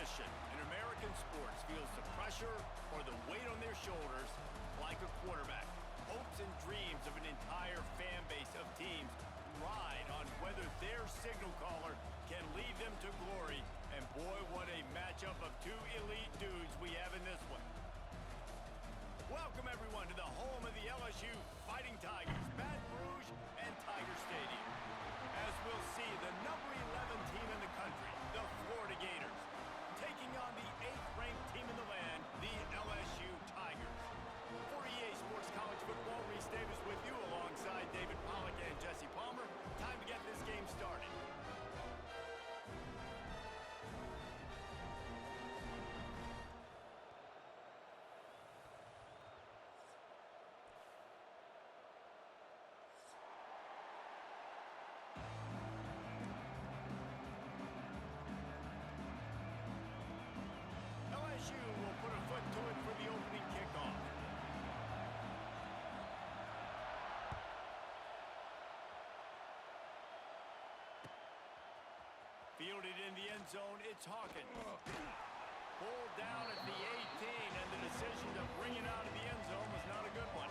position in American sports feels the pressure or the weight on their shoulders like a quarterback. Hopes and dreams of an entire fan base of teams ride on whether their signal caller can lead them to glory. And boy, what a matchup of two elite dudes we have in this one. Welcome, everyone, to the home of the LSU Fighting Tigers, Baton Rouge and Tiger Stadium. As we'll see, the number 11 team in the country, the Florida Gators, taking on the 8th-ranked team in the land, the LSU Tigers. For EA Sports College Football, Reese Davis with you alongside David Pollack and Jesse Palmer. Time to get this game started. LSU will put a foot to it for the opening kickoff. Fielded in the end zone, it's Hawkins. Pulled down at the 18, and the decision to bring it out of the end zone was not a good one.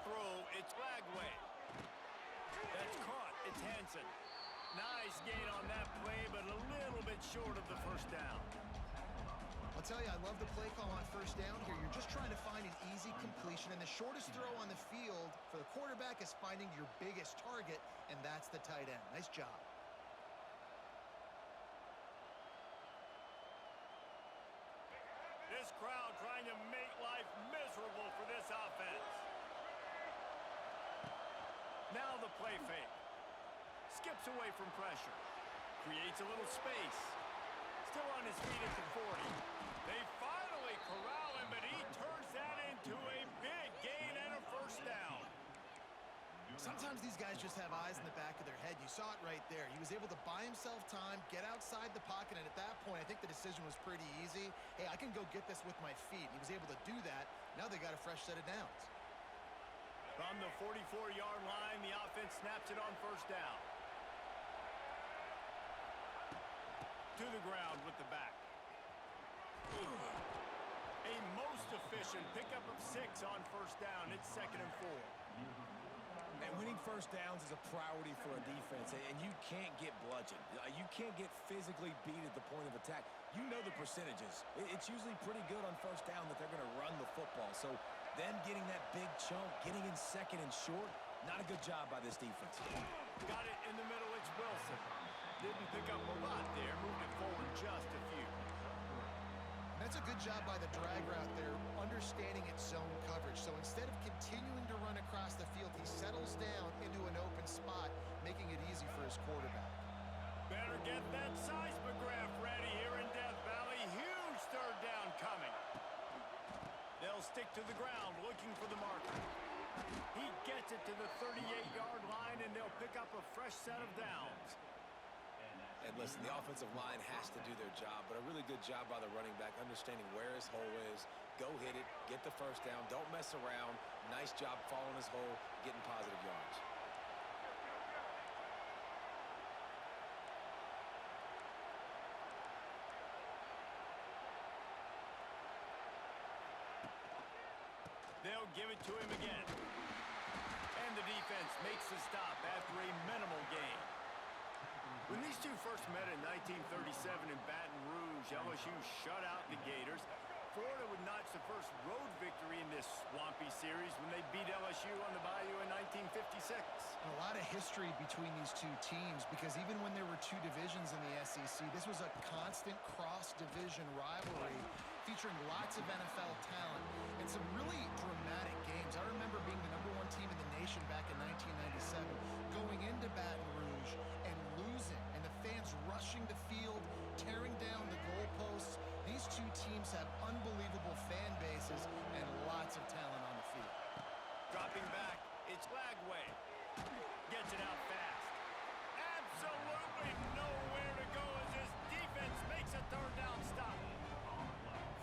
throw. It's Lagway. That's caught. It's Hansen. Nice gain on that play, but a little bit short of the first down. I'll tell you, I love the play call on first down here. You're just trying to find an easy completion, and the shortest throw on the field for the quarterback is finding your biggest target, and that's the tight end. Nice job. This crowd trying to make life miserable for this offense. Now the play fake. Skips away from pressure. Creates a little space. Still on his feet at the 40. They finally corral him, but he turns that into a big gain and a first down. Sometimes these guys just have eyes in the back of their head. You saw it right there. He was able to buy himself time, get outside the pocket, and at that point, I think the decision was pretty easy. Hey, I can go get this with my feet. He was able to do that. Now they got a fresh set of downs. From the 44-yard line, the offense snaps it on first down. To the ground with the back. A most efficient pickup of 6 on first down. It's 2nd and 4. And winning first downs is a priority for a defense, and you can't get bludgeoned. You can't get physically beat at the point of attack. You know the percentages. It's usually pretty good on first down that they're going to run the football. So them getting that big chunk, getting in 2nd and short, not a good job by this defense. Got it in the middle. It's Wilson. Didn't pick up a lot there. Moved it forward just a few. That's a good job by the drag route there, understanding its zone coverage. So instead of continuing to run across the field, he settles down into an open spot, making it easy for his quarterback. Better get that seismograph ready here in Death Valley. Huge third down coming. They'll stick to the ground looking for the marker. He gets it to the 38-yard line, and they'll pick up a fresh set of downs. And listen, the offensive line has to do their job, but a really good job by the running back, understanding where his hole is. Go hit it, get the first down, don't mess around. Nice job following his hole, getting positive yards. They'll give it to him again. And the defense makes the stop after a minimal gain. When these two first met in 1937 in Baton Rouge, LSU shut out the Gators. Florida would notch the first road victory in this swampy series when they beat LSU on the Bayou in 1956. A lot of history between these two teams because even when there were two divisions in the SEC, this was a constant cross-division rivalry featuring lots of NFL talent and some really dramatic games. I remember being the #1 team in the nation back in 1997, going into Baton Rouge and losing, and the fans rushing the field, tearing down the goalposts. These two teams have unbelievable fan bases and lots of talent on the field. Dropping back, it's Lagway. Gets it out fast. Absolutely nowhere to go as this defense makes a third down stop.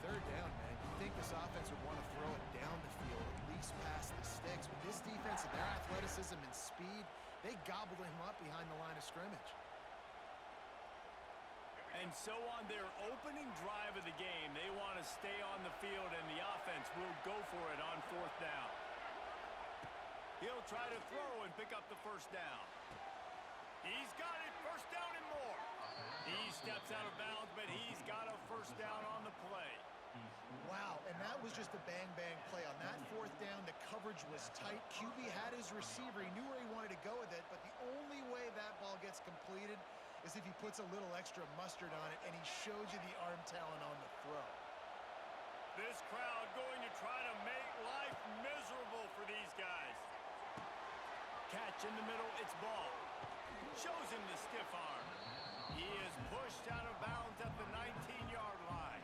Third down, man. You'd think this offense would want to throw it down the field, at least past the sticks. But this defense and their athleticism and speed, they gobbled him up behind the line of scrimmage. And so on their opening drive of the game, they want to stay on the field, and the offense will go for it on fourth down. He'll try to throw and pick up the first down. He's got it, first down and more. He steps out of bounds, but he's got a first down on the play. Wow, and that was just a bang-bang play. On that fourth down, the coverage was tight. QB had his receiver. He knew where he wanted to go with it, but the only way that ball gets completed is if he puts a little extra mustard on it, and he showed you the arm talent on the throw. This crowd going to try to make life miserable for these guys. Catch in the middle, it's Ball. Shows him the stiff arm. He is pushed out of bounds at the 19-yard line.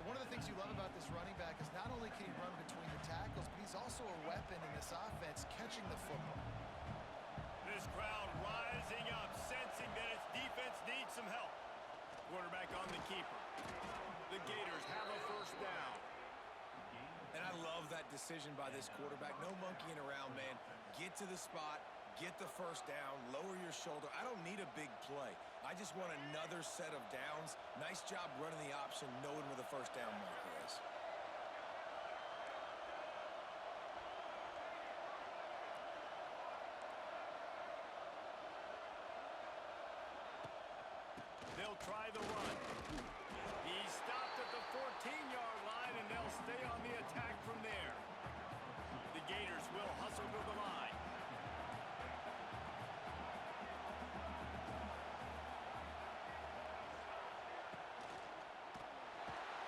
One of the things you love about this running back is not only can he run between the tackles, but he's also a weapon in this offense catching the football. This crowd rising up, sensing that its defense needs some help. Quarterback on the keeper. The Gators have a first down. And I love that decision by this quarterback. No monkeying around, man. Get to the spot, get the first down, lower your shoulder. I don't need a big play. I just want another set of downs. Nice job running the option, knowing where the first down marker is. they'll try the run. He's stopped at the 14-yard line, and they'll stay on the attack from there. The Gators will hustle to the line.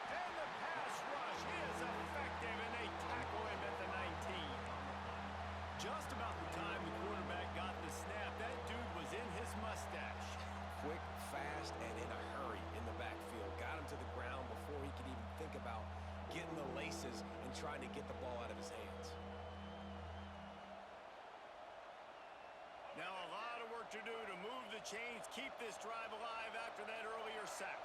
And the pass rush is effective, and they tackle him at the 19. Just about the time the quarterback got the snap, that dude was in his mustache. Quick, fast, and in a hurry in the backfield. Got him to the ground before he could even think about getting the laces and trying to get the ball out of his hands. Now a lot of work to do to move the chains, keep this drive alive after that earlier sack.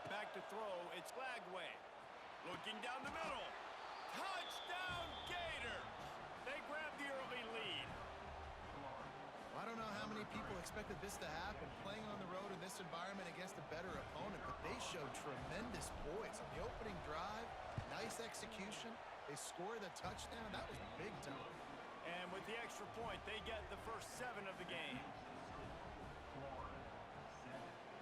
Back to throw, it's Lagway. Looking down the middle. Touchdown, Gators! They grab the early lead. I don't know how many people expected this to happen, playing on the road in this environment against a better opponent, but they showed tremendous poise on the opening drive. Nice execution. They score the touchdown. That was big time. And with the extra point, they get the first 7 of the game.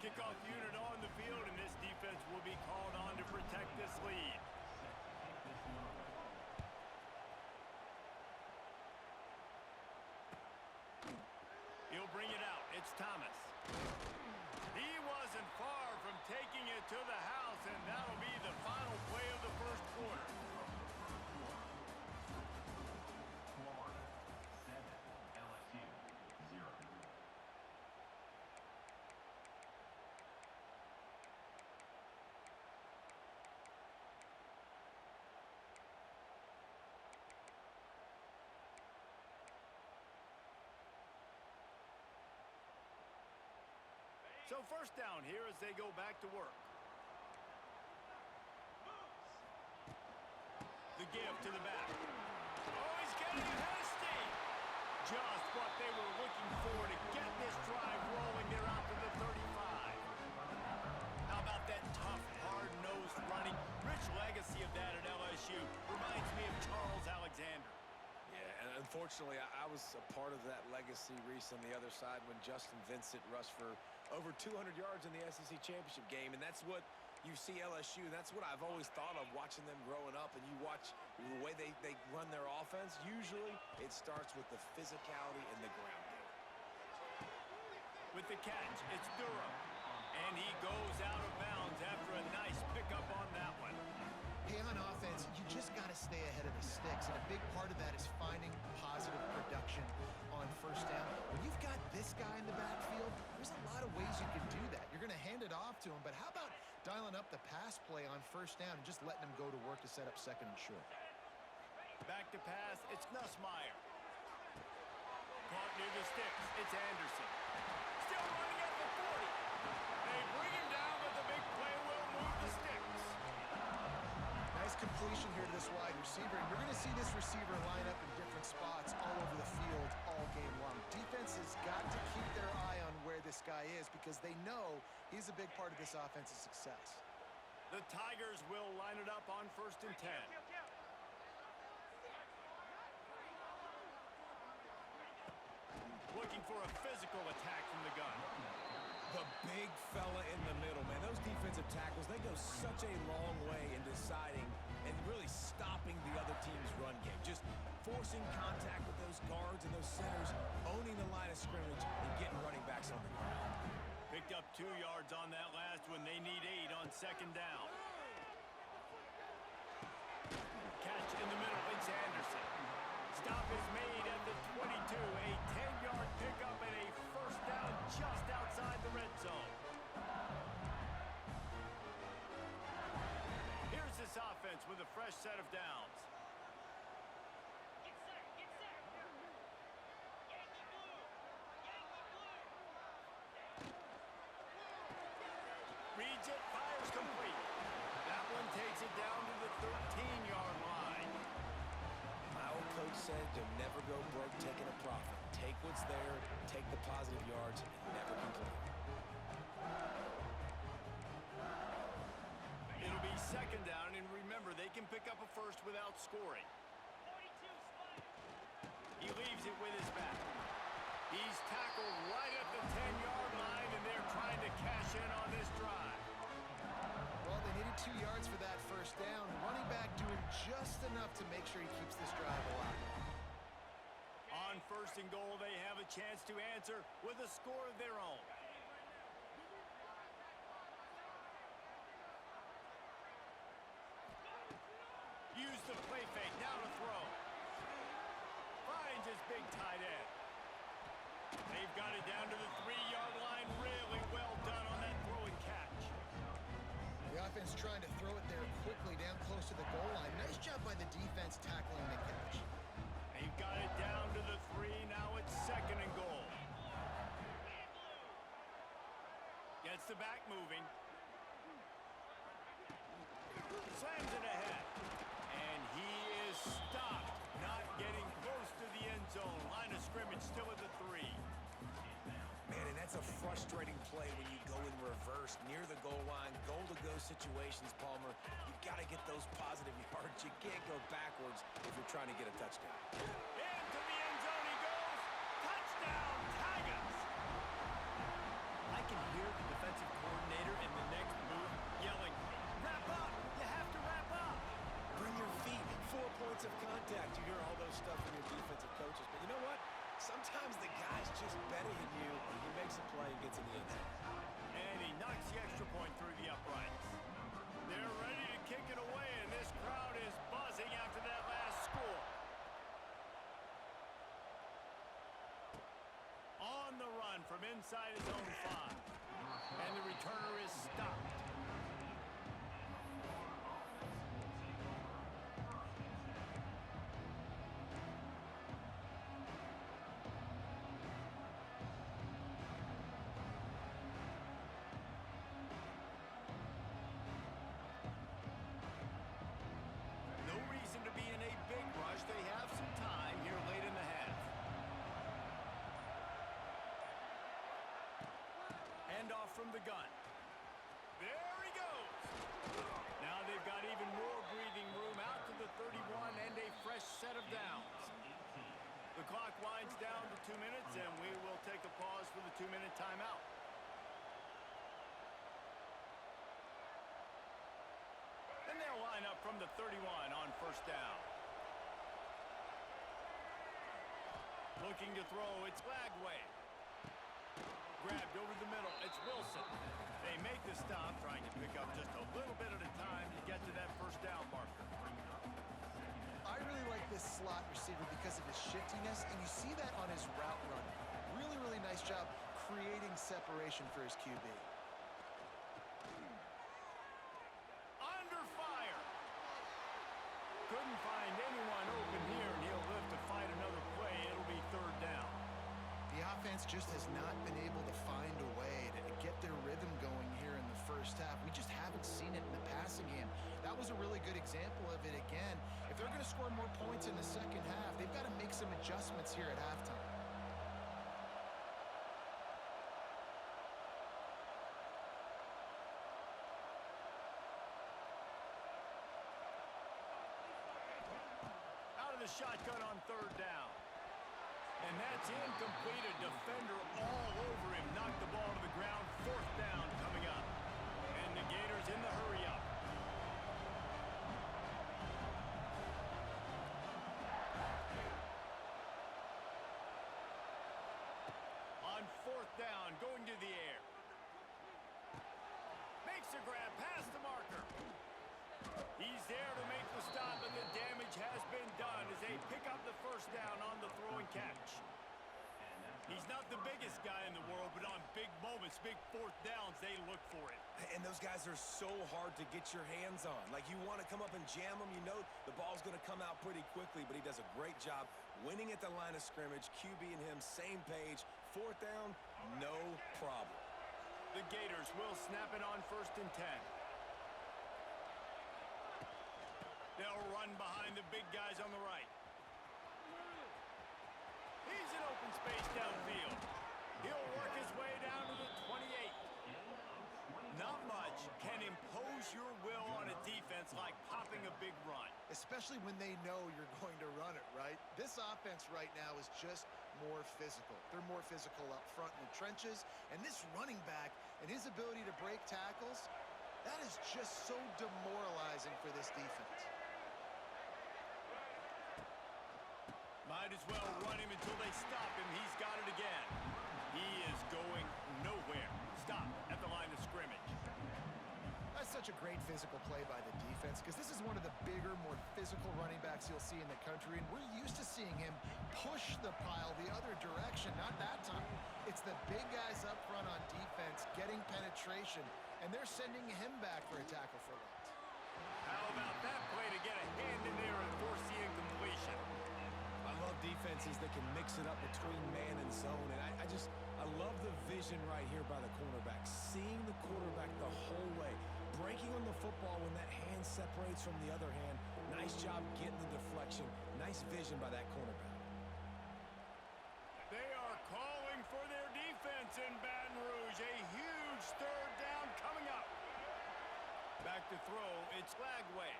Kickoff unit on the field, and this defense will be called on to protect this lead. He'll bring it out. It's Thomas. He wasn't far from taking it to the house, and that'll be the final play of the first quarter. So first down here as they go back to work. The give to the back. Oh, he's getting ahead of steam. Just what they were looking for to get this drive rolling. They're out to the 35. How about that tough, hard-nosed running? Rich legacy of that at LSU. Reminds me of Charles Alexander. Yeah, and unfortunately, I was a part of that legacy, Reese, on the other side when Justin Vincent rushed for over 200 yards in the SEC Championship game, and that's what you see LSU. That's what I've always thought of watching them growing up, and you watch the way they run their offense. Usually, it starts with the physicality in the ground game. With the catch, it's Durham, and he goes out of bounds after a nice pickup on that one. Hey, on offense, you just got to stay ahead of the sticks, and a big part of that is finding positive production on first down. When you've got this guy in the backfield, there's a lot of ways you can do that. You're going to hand it off to him, but how about dialing up the pass play on first down and just letting him go to work to set up second and short? Back to pass, it's Nussmeier. Caught near the sticks, it's Anderson. Still running at the 40. They bring him down, but the big play will move the sticks. Nice completion here to this wide receiver, and you're going to see this receiver line up in different spots all over the field all game long. Defense has got to keep their eye on where this guy is because they know he's a big part of this offense's success. The Tigers will line it up on 1st and 10. Looking for a physical attack from the gun. The big fella in the middle, man. Those defensive tackles, they go such a long way in deciding and really stopping the other team's run game. Just forcing contact with those guards and those centers, owning the line of scrimmage, and getting running backs on the ground. Picked up 2 yards on that last one. They need 8 on 2nd down. Catch in the middle. It's Anderson. Stop is made at the 22. A 10-yard pickup and a first down just outside the red zone. Here's this offense with a fresh set of downs. Reads it, fires complete. That one takes it down to the 13-yard line. My old coach said you'll never go broke taking a profit. Take what's there, take the positive yards, and never complain. can pick up a first without scoring. He leaves it with his back. He's tackled right at the 10-yard line, and they're trying to cash in on this drive. Well, they needed 2 yards for that first down. Running back doing just enough to make sure he keeps this drive alive. On first and goal, they have a chance to answer with a score of their own. Use the play fake, now to throw. Finds his big tight end. They've got it down to the 3-yard line. Really well done on that throw and catch. The offense trying to throw it there quickly down close to the goal line. Nice job by the defense tackling the catch. They've got it down to the 3. Now it's second and goal. Gets the back moving. Slams it ahead. And he is stopped. Not getting close to the end zone. Line of scrimmage still at the 3. Man, and that's a frustrating play when you go in reverse near the goal line. Goal-to-go situations, Palmer. You've got to get those positive yards. You can't go backwards if you're trying to get a touchdown. Into the end zone he goes. Touchdown, Tigers! I can hear the defensive coordinator in the next move yelling, "Wrap up! You have to wrap up!" Bring your feet. 4 points of contact. You hear all those stuff from your defensive coaches. But you know what? Sometimes the guy's just better than you. He makes a play and gets in the end zone. And he knocks the extra point through the uprights. They're ready to kick it away, and this crowd is buzzing after that last score. On the run from inside his own 5. And the returner is stopped. No reason to be in a big rush. They have some time here late in the half. Handoff from the gun. There he goes. Now they've got even more breathing room out to the 31 and a fresh set of downs. The clock winds down to 2 minutes, and we will take a pause for the 2-minute timeout. And they'll line up from the 31 on first down. Looking to throw, it's Lagway. Grabbed over the middle, it's Wilson. They make the stop, trying to pick up just a little bit at a time to get to that first down marker. I really like this slot receiver because of his shiftiness, and you see that on his route run. Really, really nice job creating separation for his QB. Under fire. Couldn't find anyone open here, and he'll live to fight another play. It'll be third down. The offense just has not been able to find a way to get their rhythm going here in the first half. We just haven't seen it in the passing game. That was a really good example of it again. If they're going to score more points in the second half, they've got to make some adjustments here at halftime. Out of the shotgun on third down. And that's incomplete. A defender all over him. Knocked the ball to the ground. Fourth down coming up. And the Gators in the hurry up. On fourth down, going to the air. Makes a grab past the marker. He's there to make the stop, and the damage has been done as they pick up the first down on the throw and catch. He's not the biggest guy in the world, but on big moments, big fourth downs, they look for it. And those guys are so hard to get your hands on. Like, you want to come up and jam them. You know the ball's going to come out pretty quickly, but he does a great job winning at the line of scrimmage. QB and him, same page. Fourth down, no problem. The Gators will snap it on first and 10. They'll run behind the big guys on the right. He's in open space downfield. He'll work his way down to the 28. Not much can impose your will on a defense like popping a big run. Especially when they know you're going to run it, right? This offense right now is just more physical. They're more physical up front in the trenches, and this running back and his ability to break tackles, that is just so demoralizing for this defense. Might as well run him until they stop him. He's got it again. He is going nowhere. Stop at the line of scrimmage. That's such a great physical play by the defense because this is one of the bigger, more physical running backs you'll see in the country, and we're used to seeing him push the pile the other direction. Not that time. It's the big guys up front on defense getting penetration, and they're sending him back for a tackle for loss. How about that play to get a hand in there and force the incompletion? I love defenses that can mix it up between man and zone, and I love the vision right here by the cornerback, seeing the quarterback the whole way, breaking on the football when that hand separates from the other hand. Nice job getting the deflection. Nice vision by that cornerback. They are calling for their defense in Baton Rouge. A huge third down coming up. Back to throw, it's Lagway.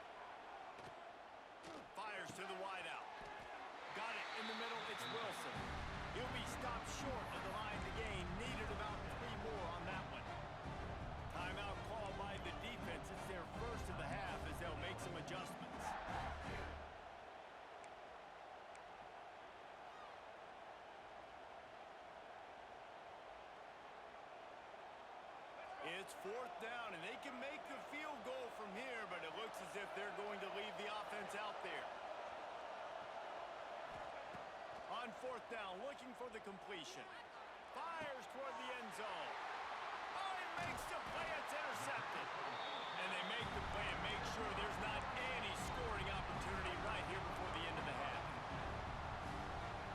Fires to the wideout. Got it in the middle, it's Wilson. He'll be stopped short of the line to gain. Needed about 3 more on that one. Timeout called by the defense. It's their first of the half as they'll make some adjustments. It's 4th down, and they can make the field goal from here, but it looks as if they're going to leave the offense out there. On 4th down, looking for the completion. Fires toward the end zone. Oh, he makes the play. It's intercepted. And they make the play and make sure there's not any scoring opportunity right here before the end of the half.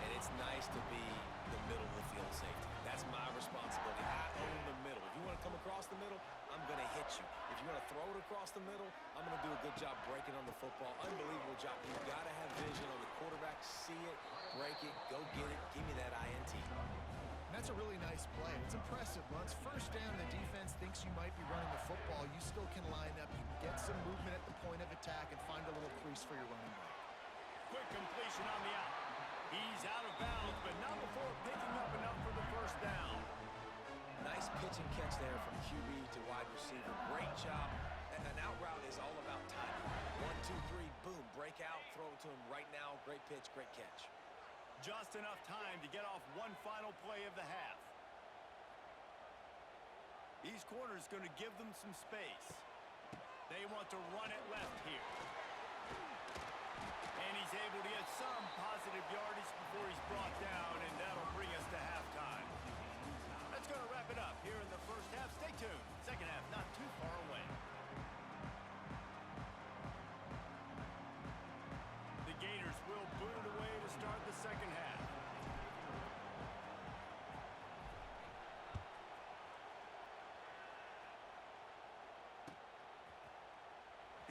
And it's nice to be the middle of the field safety. That's my responsibility. I own the middle. If you want to come across the middle, I'm going to hit you. If you want to throw it across the middle, I'm going to do a good job breaking on the football. Unbelievable job. You've got to have vision on the quarterback. See it, break it, go get it. Give me that INT. That's a really nice play. It's impressive. Once first down, the defense thinks you might be running the football. You still can line up. You can get some movement at the point of attack and find a little crease for your running back. Quick completion on the out. He's out of bounds, but not before picking up enough for the first down. Nice pitch and catch there from QB to wide receiver. Great job. And an out route is all about timing. 1, 2, 3, boom, break out, throw it to him right now. Great pitch, great catch. Just enough time to get off one final play of the half. These corners going to give them some space. They want to run it left here. And he's able to get some positive yardage before he's brought down, and that'll bring us to halftime. That's going to wrap it up here in the first half. Stay tuned. Second half not too far away. The Gators will boot it away to start the second half.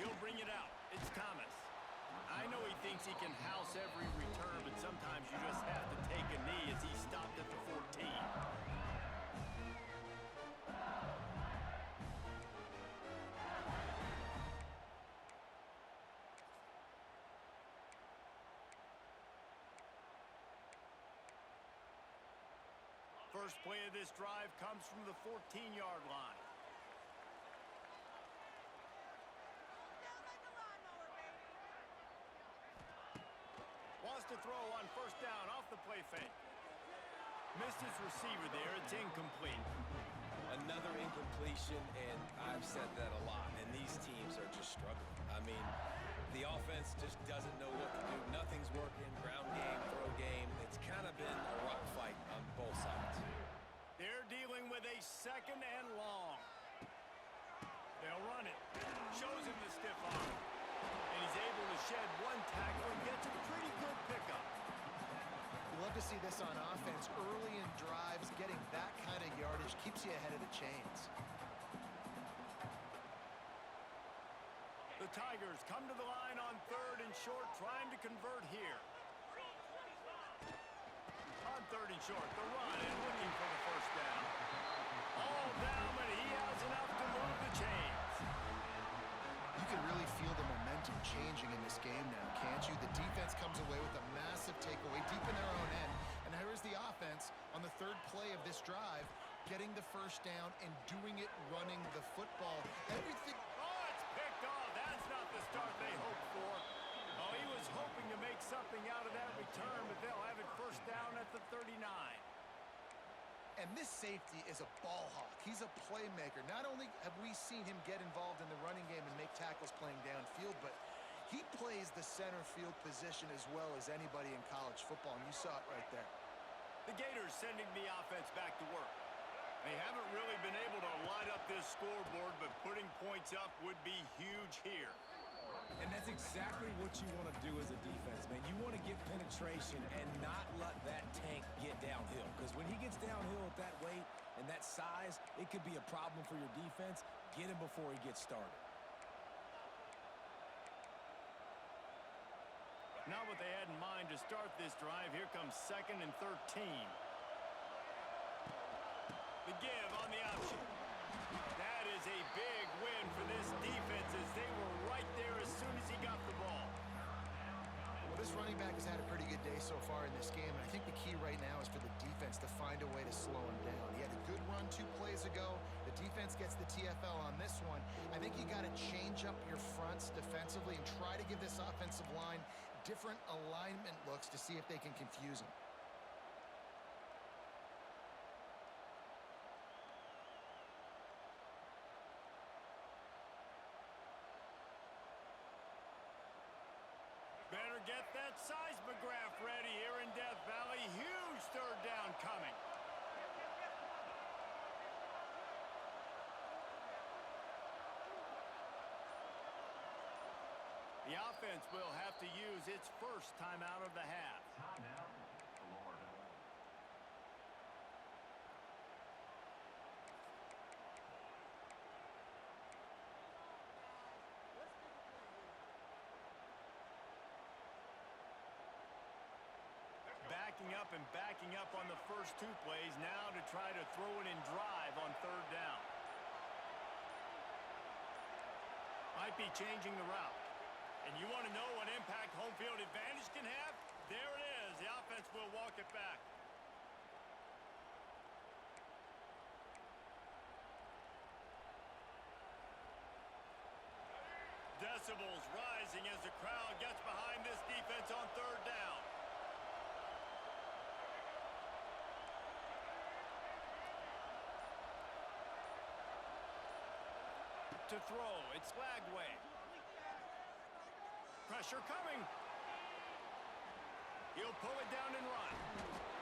He'll bring it out. It's Thomas. I know he thinks he can house every return, but sometimes you just have to take a knee as he stopped at the 14. First play of this drive comes from the 14-yard line. Wants to throw on first down off the play fake. Missed his receiver there. It's incomplete. Another incompletion, and I've said that a lot, and these teams are just struggling. I mean, the offense just doesn't know what to do. Nothing's working. Ground game, throw game. It's kind of been a rock fight on both sides. They're dealing with a second and long. They'll run it. Shows him the stiff arm. And he's able to shed one tackle and gets a pretty good pickup. You love to see this on offense. Early in drives, getting that kind of yardage keeps you ahead of the chains. The Tigers come to the line on 3rd and short, trying to convert here. On 3rd and short, the run and looking for the first down. All down, but he has enough to move the chains. You can really comes away with a massive takeaway deep in their own end. And here is the offense on the third play of this drive, getting the first down and doing it running the football. Everything. Oh, it's picked off. That's not the start they hoped for. Oh, he was hoping to make something out of that return, but they'll have it first down at the 39. And this safety is a ball hawk. He's a playmaker. Not only have we seen him get involved in the running game and make tackles playing downfield, but he plays the center field position as well as anybody in college football, and you saw it right there. The Gators sending the offense back to work. They haven't really been able to light up this scoreboard, but putting points up would be huge here. And that's exactly what you want to do as a defense, man. You want to get penetration and not let that tank get downhill. Because when he gets downhill at that weight and that size, it could be a problem for your defense. Get him before he gets started. Not what they had in mind to start this drive. Here comes 2nd and 13. The give on the option. That is a big win for this defense as they were right there as soon as he got the ball. Well, this running back has had a pretty good day so far in this game, and I think the key right now is for the defense to find a way to slow him down. He had a good run 2 plays ago. The defense gets the TFL on this one. I think you got to change up your fronts defensively and try to give this offensive line different alignment looks to see if they can confuse him. Better get that seismograph ready here in Death Valley. Huge third down coming. The offense will have to use its first timeout of the half. Timeout, Florida. Backing up on the first 2 plays now to try to throw it in drive on third down. Might be changing the route. And you want to know what impact home field advantage can have? There it is. The offense will walk it back. Decibels rising as the crowd gets behind this defense on third down. To throw, it's Lagway. Pressure coming. He'll pull it down and run.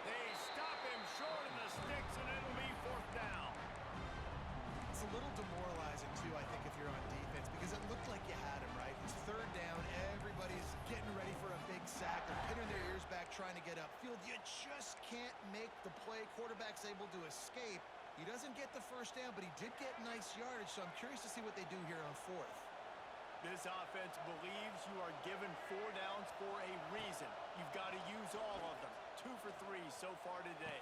They stop him short of the sticks, and it'll be 4th down. It's a little demoralizing, too, I think, if you're on defense, because it looked like you had him, right? It's third down. Everybody's getting ready for a big sack. They're pinning their ears back, trying to get upfield. You just can't make the play. Quarterback's able to escape. He doesn't get the first down, but he did get nice yardage, so I'm curious to see what they do here on 4th. This offense believes you are given 4 downs for a reason. You've got to use all of them. 2 for 3 so far today.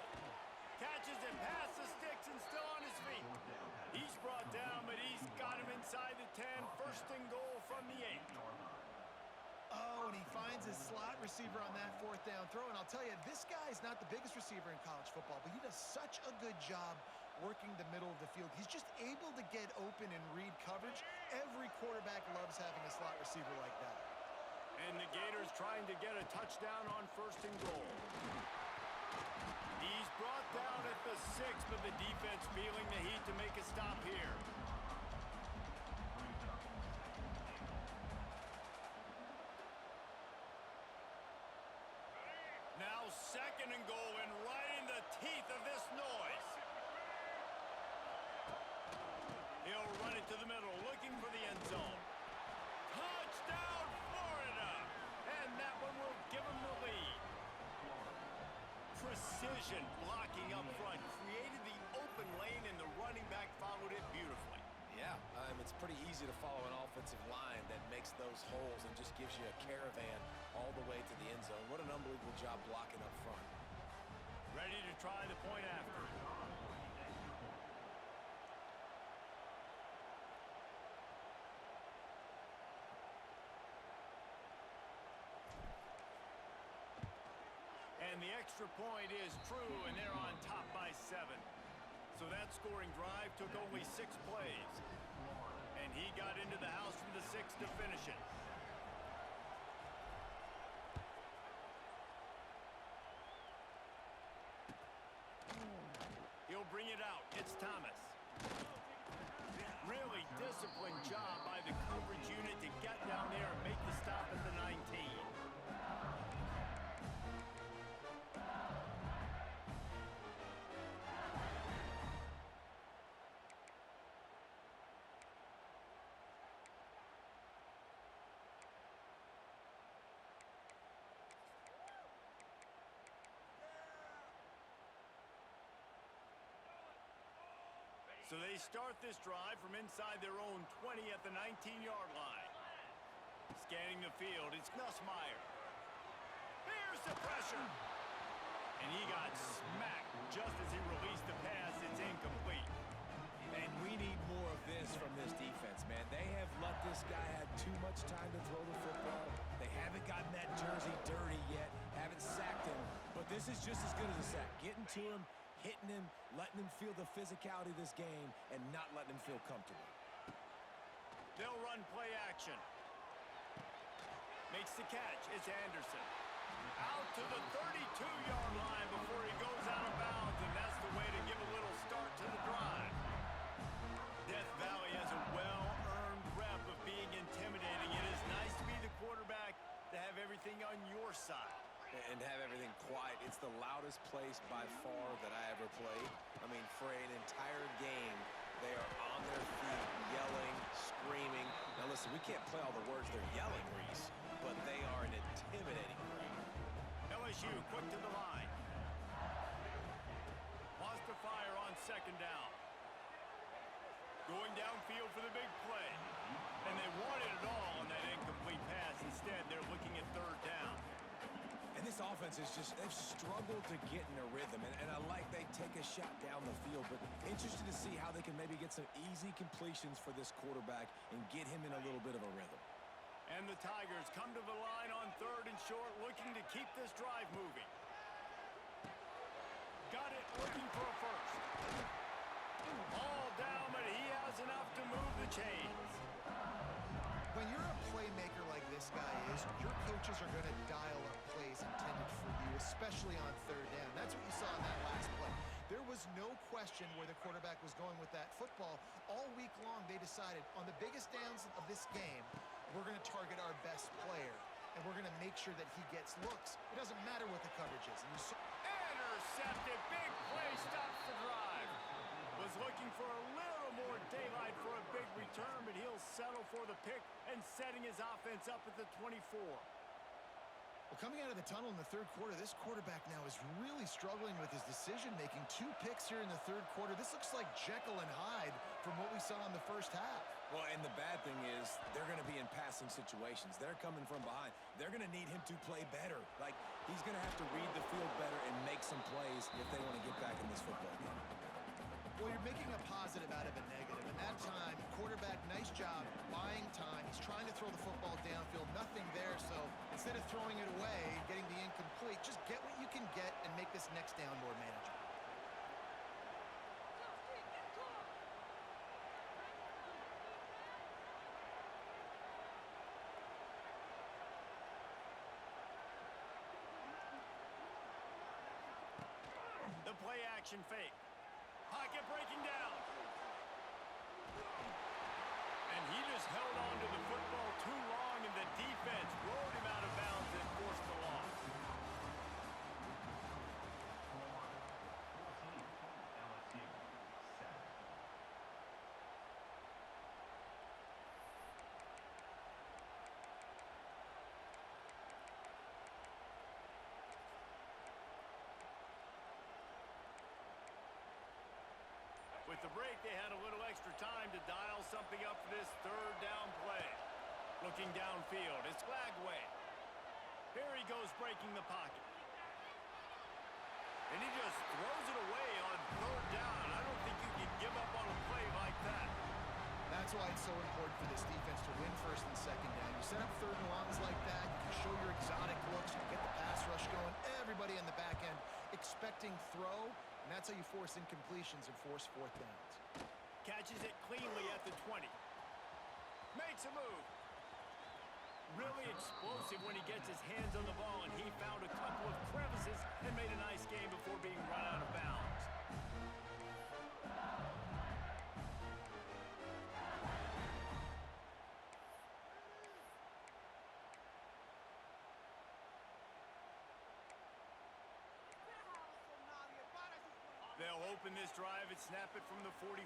Catches it past the sticks and still on his feet. He's brought down, but he's got him inside the 10. 1st and goal from the 8. Oh, and he finds his slot receiver on that 4th down throw. And I'll tell you, this guy's not the biggest receiver in college football, but he does such a good job working the middle of the field. He's just able to get open and read coverage. Every quarterback loves having a slot receiver like that. And the Gators trying to get a touchdown on 1st and goal. He's brought down at the 6, but the defense feeling the heat to make a stop here. Now 2nd and goal, and right in the teeth of this noise. He'll run it to the middle, looking for the end zone. Touchdown, Florida! And that one will give him the lead. Precision blocking up front created the open lane, and the running back followed it beautifully. Yeah, it's pretty easy to follow an offensive line that makes those holes and just gives you a caravan all the way to the end zone. What an unbelievable job blocking up front. Ready to try the point after. And the extra point is true, and they're on top by 7. So that scoring drive took only 6 plays. And he got into the house from the 6 to finish it. He'll bring it out. It's Thomas. Really disciplined job by the coverage unit to get down there and make the stop at the 19. So they start this drive from inside their own 20 at the 19-yard line. Scanning the field, it's Nussmeier. Here's the pressure. And he got smacked just as he released the pass. It's incomplete. And we need more of this from this defense, man. They have let this guy have too much time to throw the football. They haven't gotten that jersey dirty yet, haven't sacked him. But this is just as good as a sack. Getting to him, hitting him, letting him feel the physicality of this game, and not letting him feel comfortable. They'll run play action. Makes the catch. It's Anderson. Out to the 32-yard line before he goes out of bounds, and that's the way to give a little start to the drive. Death Valley has a well-earned rep of being intimidating. It is nice to be the quarterback, to have everything on your side. And have everything quiet. It's the loudest place by far that I ever played. I mean, for an entire game, they are on their feet, yelling, screaming. Now listen, we can't play all the words they're yelling, Reese, but they are an intimidating crowd. LSU quick to the line. Wants to fire on second down. Going downfield for the big play. And they wanted it all on that incomplete pass. Instead, they're looking at third down. And this offense is just, they've struggled to get in a rhythm. And I like they take a shot down the field, but interested to see how they can maybe get some easy completions for this quarterback and get him in a little bit of a rhythm. And the Tigers come to the line on third and short, looking to keep this drive moving. Got it, looking for a first. All down, but he has enough to move the chains. When you're a playmaker like this guy is, your coaches are going to dial up plays intended for you, especially on third down. That's what you saw in that last play. There was no question where the quarterback was going with that football. All week long, they decided on the biggest downs of this game, we're going to target our best player, and we're going to make sure that he gets looks. It doesn't matter what the coverage is. And you saw intercepted, big play, stops the drive. Was looking for a little more daylight for a big return, but he'll settle for the pick and setting his offense up at the 24. Well, coming out of the tunnel in the third quarter, this quarterback now is really struggling with his decision-making. 2 picks here in the third quarter. This looks like Jekyll and Hyde from what we saw in the first half. Well, and the bad thing is they're going to be in passing situations. They're coming from behind. They're going to need him to play better. Like, he's going to have to read the field better and make some plays if they want to get back in this football game. Well, you're making a positive out of a negative. And that time, quarterback, nice job, buying time. He's trying to throw the football downfield. Nothing there, so instead of throwing it away and getting the incomplete, just get what you can get and make this next down more manageable. The play action fake. Pocket breaking down. And he just held on to the football too long, and the defense rolled him out of bounds and forced the loss. LSU 7. With the break, they had a little extra time to dial something up for this third down play. Looking downfield, it's Lagway. Here he goes breaking the pocket. And he just throws it away on third down. I don't think you can give up on a play like that. That's why it's so important for this defense to win first and second down. You set up third and longs like that, you can show your exotic looks, you can get the pass rush going, everybody on the back end expecting throw, and that's how you force incompletions and force fourth downs. Catches it cleanly at the 20. Makes a move. Really explosive when he gets his hands on the ball, and he found a couple of crevices and made a nice game before being run out of bounds. They'll open this drive and snap it from the 44.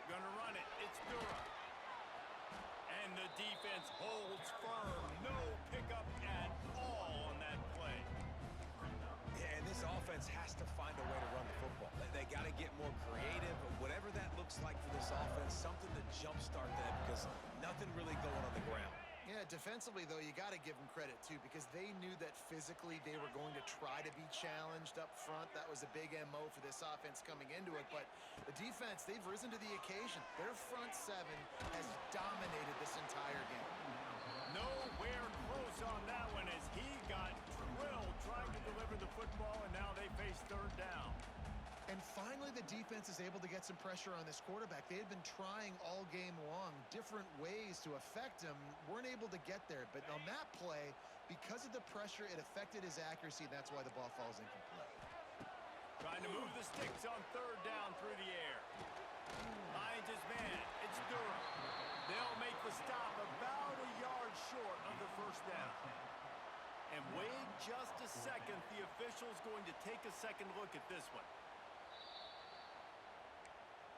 Gonna run it. It's Durham. And the defense holds firm. No pickup at all on that play. Yeah, and this offense has to find a way to run the football. They got to get more creative, whatever that looks like for this offense, something to jumpstart them because nothing really going on the ground. Yeah, defensively, though, you got to give them credit, too, because they knew that physically they were going to try to be challenged up front. That was a big MO for this offense coming into it. But the defense, they've risen to the occasion. Their front seven has dominated this entire game. Nowhere close on that one as he got drilled trying to deliver the football, and now they face third down. And finally, the defense is able to get some pressure on this quarterback. They had been trying all game long different ways to affect him, weren't able to get there. But on that play, because of the pressure, it affected his accuracy, and that's why the ball falls incomplete. Trying to move the sticks on third down through the air. Finds his man. It's Durham. They'll make the stop about a yard short of the first down. And wait just a second. The official's going to take a second look at this one.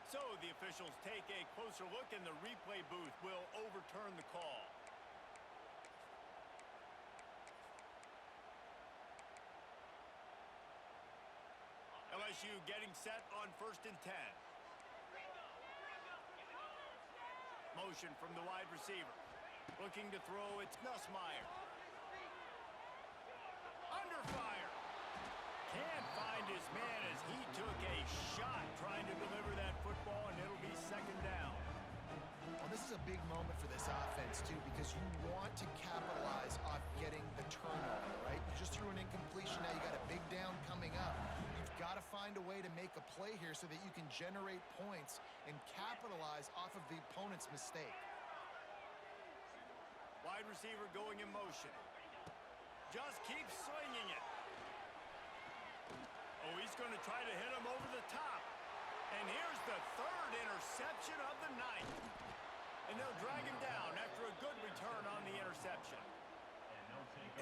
So the officials take a closer look, and the replay booth will overturn the call. LSU getting set on 1st and 10. Motion from the wide receiver. Looking to throw, it's Nussmeier. Under fire. Can't find his man as he took a shot trying to deliver that football, and it'll be second down. Well, this is a big moment for this offense, too, because you want to capitalize off getting the turnover, right? You just threw an incompletion. Now you got a big down coming up. You've got to find a way to make a play here so that you can generate points and capitalize off of the opponent's mistake. Wide receiver going in motion. Just keeps slinging it. Oh, he's going to try to hit him over the top. And here's the third interception of the night. And they'll drag him down after a good return on the interception.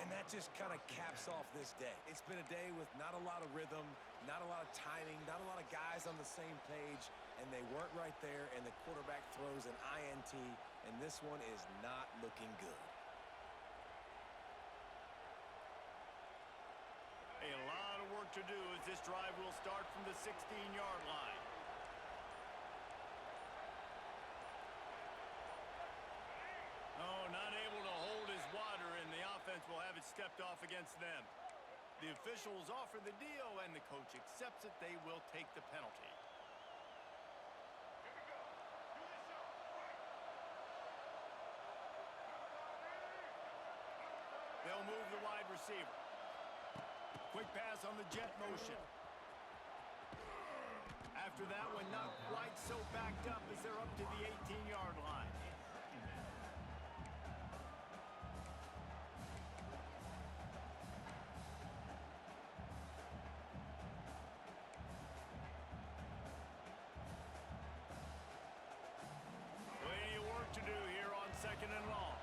And that just kind of caps off this day. It's been a day with not a lot of rhythm, not a lot of timing, not a lot of guys on the same page, and they weren't right there, and the quarterback throws an INT, and this one is not looking good. A lot of work to do as this drive will start from the 16-yard line. Oh, not able to hold his water, and the offense will have it stepped off against them. The officials offer the deal, and the coach accepts it. They will take the penalty. They'll move the wide receiver. Quick pass on the jet motion. After that one, not quite so backed up as they're up to the 18-yard line. Plenty of work to do here on 2nd and long.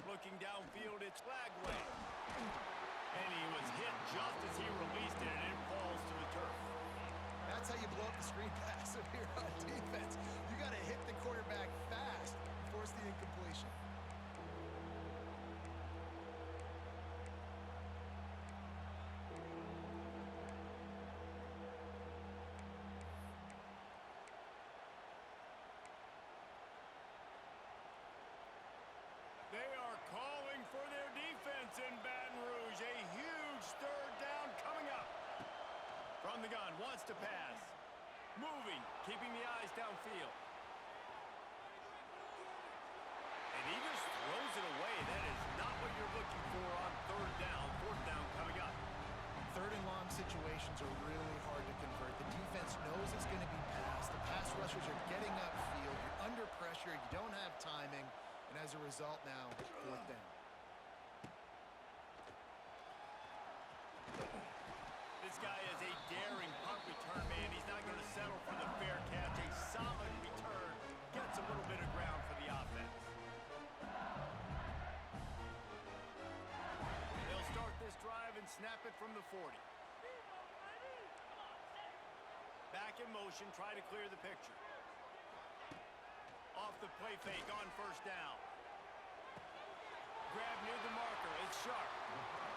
Looking downfield, it's Lagway. And he was hit just as he released it, and it falls to the turf. That's how you blow up the screen pass if you're on defense. You got to hit the quarterback fast and force the incompletion. from the gun, wants to pass. Moving, keeping the eyes downfield. And he just throws it away. That is not what you're looking for on third down. Fourth down coming up. Third and long situations are really hard to convert. The defense knows it's going to be passed. The pass rushers are getting upfield. You're under pressure. You don't have timing. And as a result now, fourth down. This guy is a daring punt return man. He's not going to settle for the fair catch. A solid return gets a little bit of ground for the offense. They'll start this drive and snap it from the 40. Back in motion, try to clear the picture. Off the play fake on first down. Grab near the marker. It's Sharp.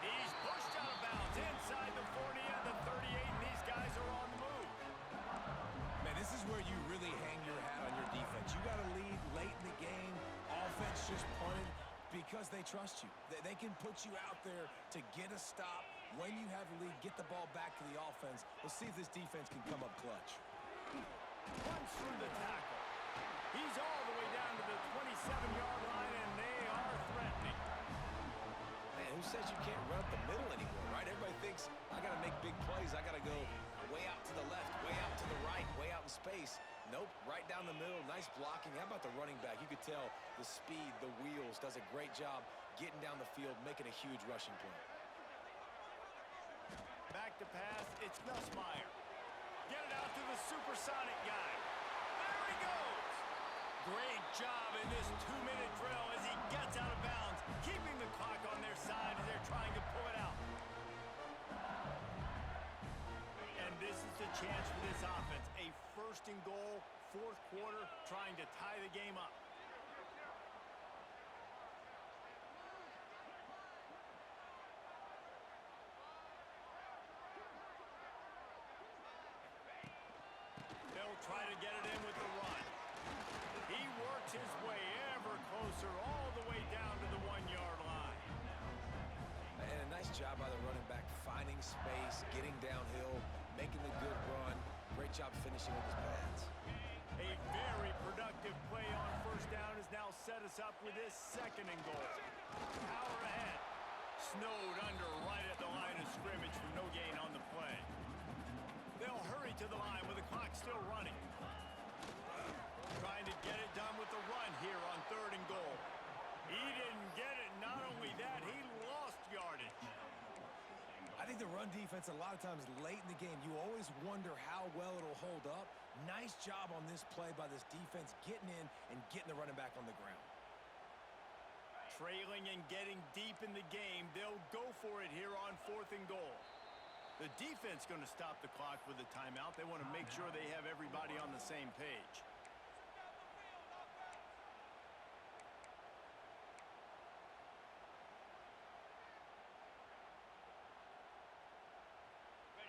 He's pushed out of bounds inside the 40 and the 38, and these guys are on the move. Man, this is where you really hang your hat on your defense. You got to lead late in the game. Offense just punted because they trust you. They can put you out there to get a stop. When you have the lead, get the ball back to the offense. Let's see if this defense can come up clutch. Runs through the tackle. He's all the way down to the 27-yard line, and they are threatening. Man, who says you can't run up the middle anymore, right? Everybody thinks, I got to make big plays. I got to go way out to the left, way out to the right, way out in space. Nope, right down the middle. Nice blocking. How about the running back? You could tell the speed, the wheels, does a great job getting down the field, making a huge rushing play. Back to pass, it's Nussmeier. Get it out to the supersonic guy. There he goes. Great job in this 2-minute drill as he gets out of bounds, keeping the clock on their side as they're trying to pull it out. And this is the chance for this offense. A first and goal, fourth quarter, trying to tie the game up. They'll try to get it in with the run. He works his way ever closer all the way down to the 1-yard line. And a nice job by the running back, finding space, getting downhill, making the good run. Great job finishing with his pads. A very productive play on first down has now set us up with this second and goal. Power ahead. Snowed under right at the line of scrimmage for no gain on the play. They'll hurry to the line with the clock still running. Trying to get it done with the run here on third and goal. He didn't get it. Not only that, he lost yardage. I think the run defense, a lot of times late in the game, you always wonder how well it'll hold up. Nice job on this play by this defense, getting in and getting the running back on the ground. Trailing and getting deep in the game, they'll go for it here on fourth and goal. The defense going to stop the clock with a timeout. They want to make sure they have everybody on the same page.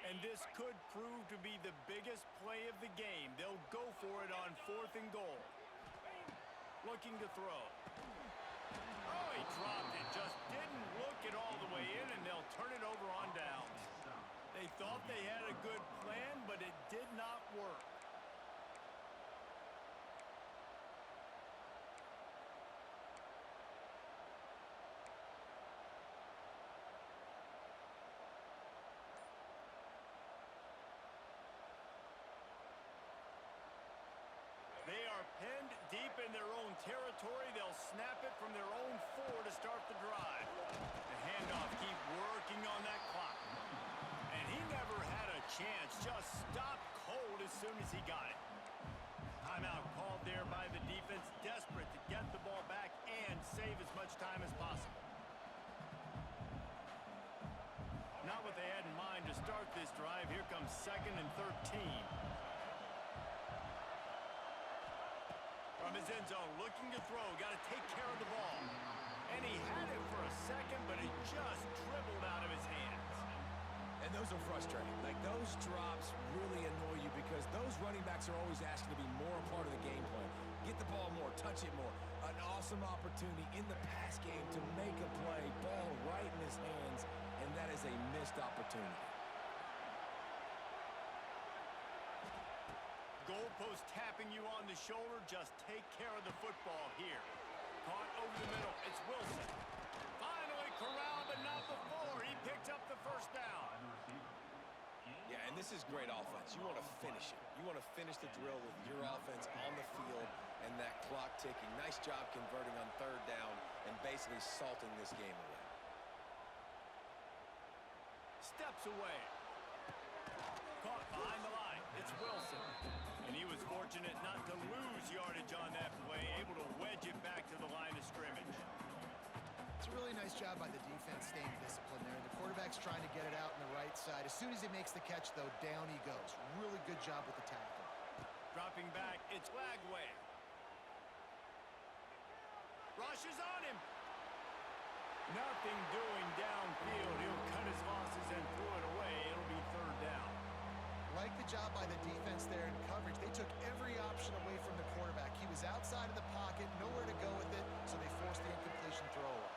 And this could prove to be the biggest play of the game. They'll go for it on fourth and goal. Looking to throw. Oh, he dropped it. Just didn't look it all the way in, and they'll turn it over on downs. They thought they had a good plan, but it did not work. They are pinned deep in their own territory. They'll snap it from their own 4 to start the drive. The handoff keep working on that clock. And he never had a chance. Just stopped cold as soon as he got it. Timeout called there by the defense, desperate to get the ball back and save as much time as possible. Not what they had in mind to start this drive. Here comes 2nd and 13. From his end zone, looking to throw, got to take care of the ball. And he had it for a second, but it just dribbled out of his hands. And those are frustrating. Like, those drops really annoy you because those running backs are always asking to be more a part of the game plan. Get the ball more, touch it more. An awesome opportunity in the pass game to make a play, ball right in his hands, and that is a missed opportunity. goalpost tapping you on the shoulder. Just take care of the football here. Caught over the middle. It's Wilson. Finally corralled, but not before. He picked up the first down. Yeah, and this is great offense. You want to finish it. You want to finish the drill with your offense on the field and that clock ticking. Nice job converting on third down and basically salting this game away. Steps away. Caught behind the line. It's Wilson. And he was fortunate not to lose yardage on that play, able to wedge it back to the line of scrimmage. It's a really nice job by the defense staying disciplined there. The quarterback's trying to get it out on the right side. As soon as he makes the catch, though, down he goes. Really good job with the tackle. Dropping back, it's Lagway. Rushes on him. Nothing doing downfield. He'll cut his losses and throw it away. It'll be third down. Like the job by the defense there in coverage. They took every option away from the quarterback. He was outside of the pocket, nowhere to go with it, so they forced the incompletion throwaway.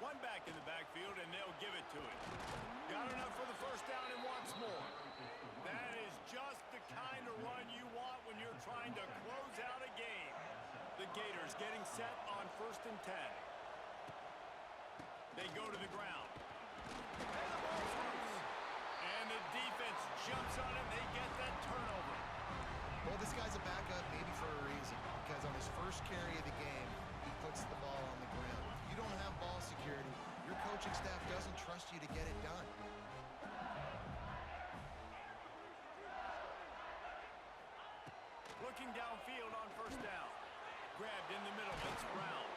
One back in the backfield, and they'll give it to him. Got enough for the first down and wants more. That is just the kind of run you want when you're trying to close out a game. The Gators getting set on 1st and 10. They go to the ground. And the ball's loose. And the defense jumps on it. They get that turnover. Well, this guy's a backup maybe for a reason, because on his first carry of the game, he puts the ball on the ground. If you don't have ball security, your coaching staff doesn't trust you to get it done. Looking downfield on first down. Grabbed in the middle. It's Brown.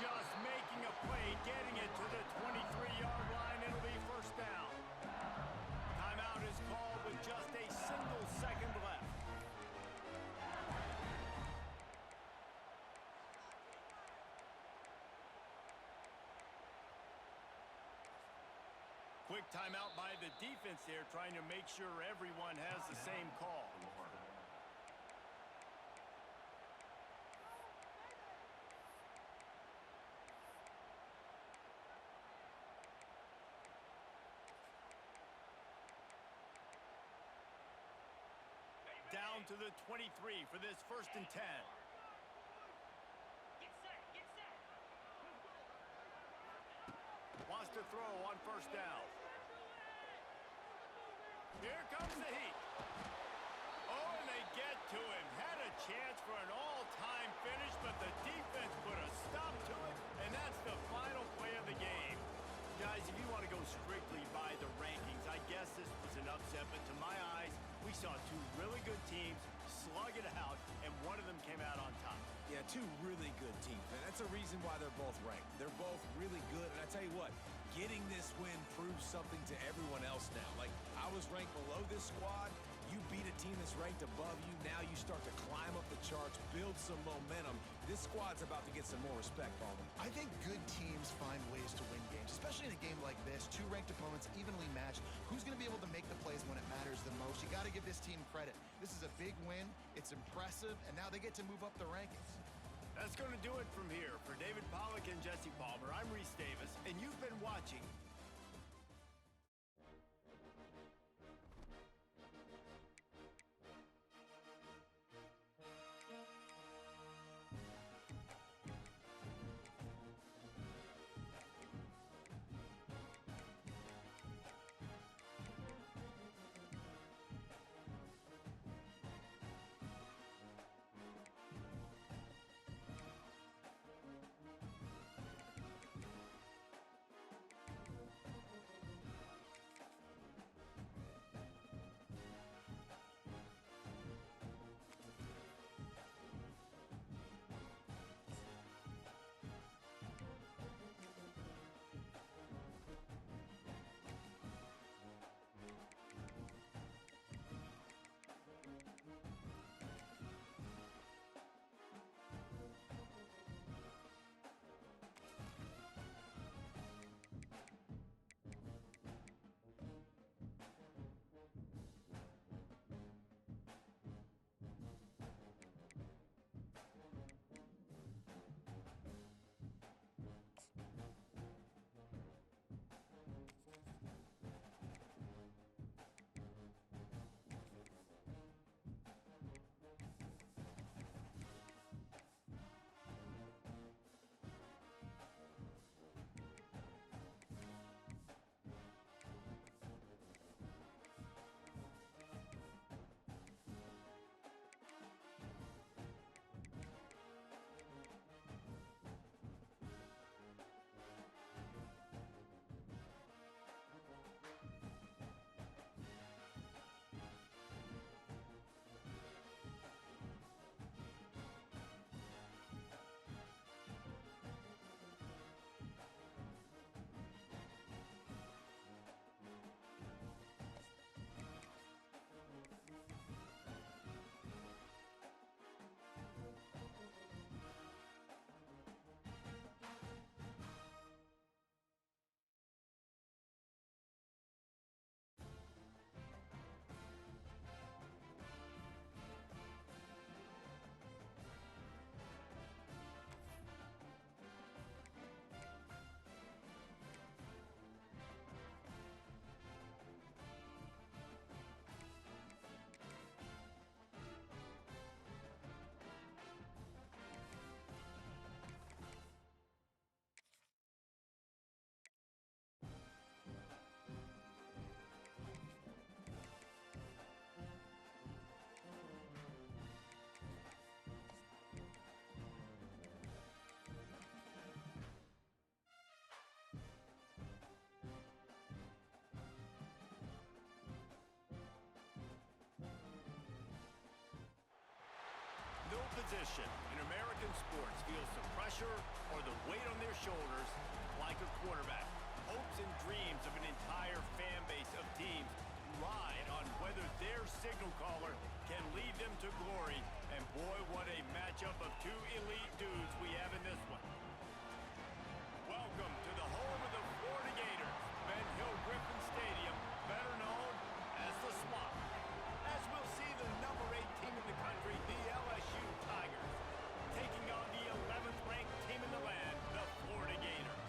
Just making a play, getting it to the 23-yard line. It'll be first down. Timeout is called with just a single second left. Quick timeout by the defense there, trying to make sure everyone has the same call. Down to the 23 for this 1st and 10. Wants to throw on first down. Here comes the heat. Oh, and they get to him. Had a chance for an all-time finish, but the defense put a stop to it, and that's the final play of the game. Guys, if you want to go strictly by the rankings, I guess this was an upset, but to my eyes, we saw two really good teams slug it out, and one of them came out on top. Yeah, two really good teams, and that's a reason why they're both ranked. They're both really good, and I tell you what, getting this win proves something to everyone else now. Like, I was ranked below this squad. You beat a team that's ranked above you. Now you start to climb up the charts, build some momentum. This squad's about to get some more respect, Ballman. I think good teams find ways to win games, especially in a game like this. Two ranked opponents evenly matched. Who's going to be able to make the plays when it matters the most? You got to give this team credit. This is a big win. It's impressive, and now they get to move up the rankings. That's going to do it from here. For David Pollack and Jesse Palmer, I'm Reese Davis, and you've been watching position in American sports feels the pressure or the weight on their shoulders like a quarterback. Hopes and dreams of an entire fan base of teams ride on whether their signal caller can lead them to glory. And boy, what a matchup of two elite dudes we have in this one. Welcome to the home of the Florida Gators, Ben Hill Griffin Stadium, better known as the Swamp. As we'll see the number 8 team in the country, the LSU Tigers, taking on the 11th ranked team in the land, the Florida Gators.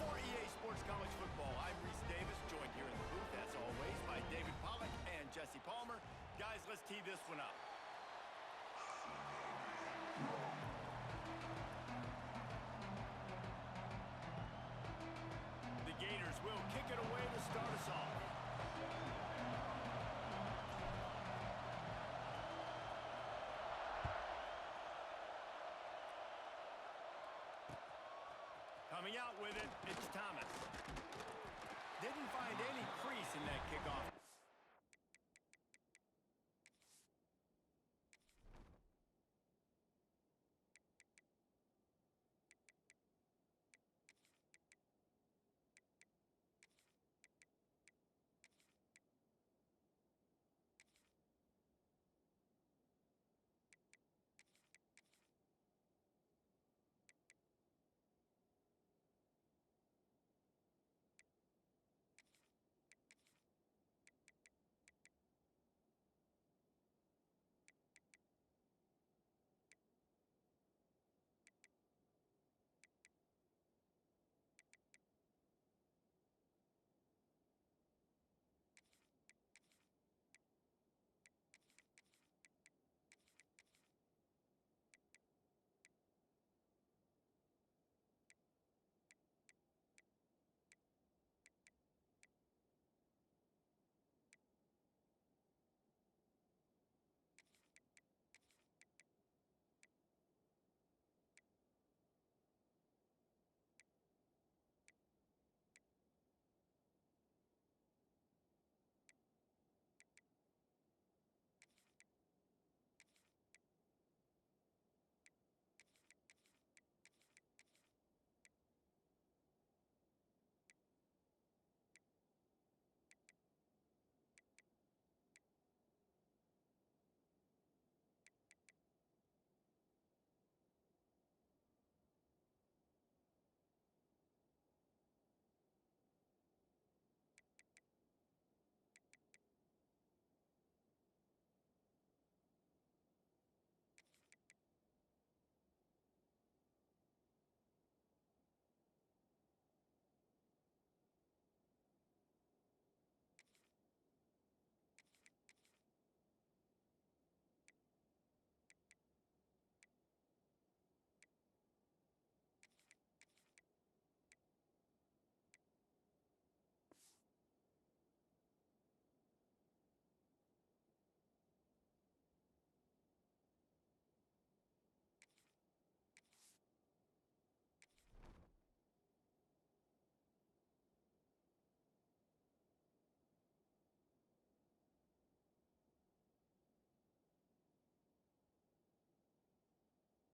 For EA Sports College Football, I'm Reese Davis, joined here in the booth, as always, by David Pollack and Jesse Palmer. Guys, let's tee this one up. The Gators will kick it away to start us off. Coming out with it, it's Thomas. Didn't find any crease in that kickoff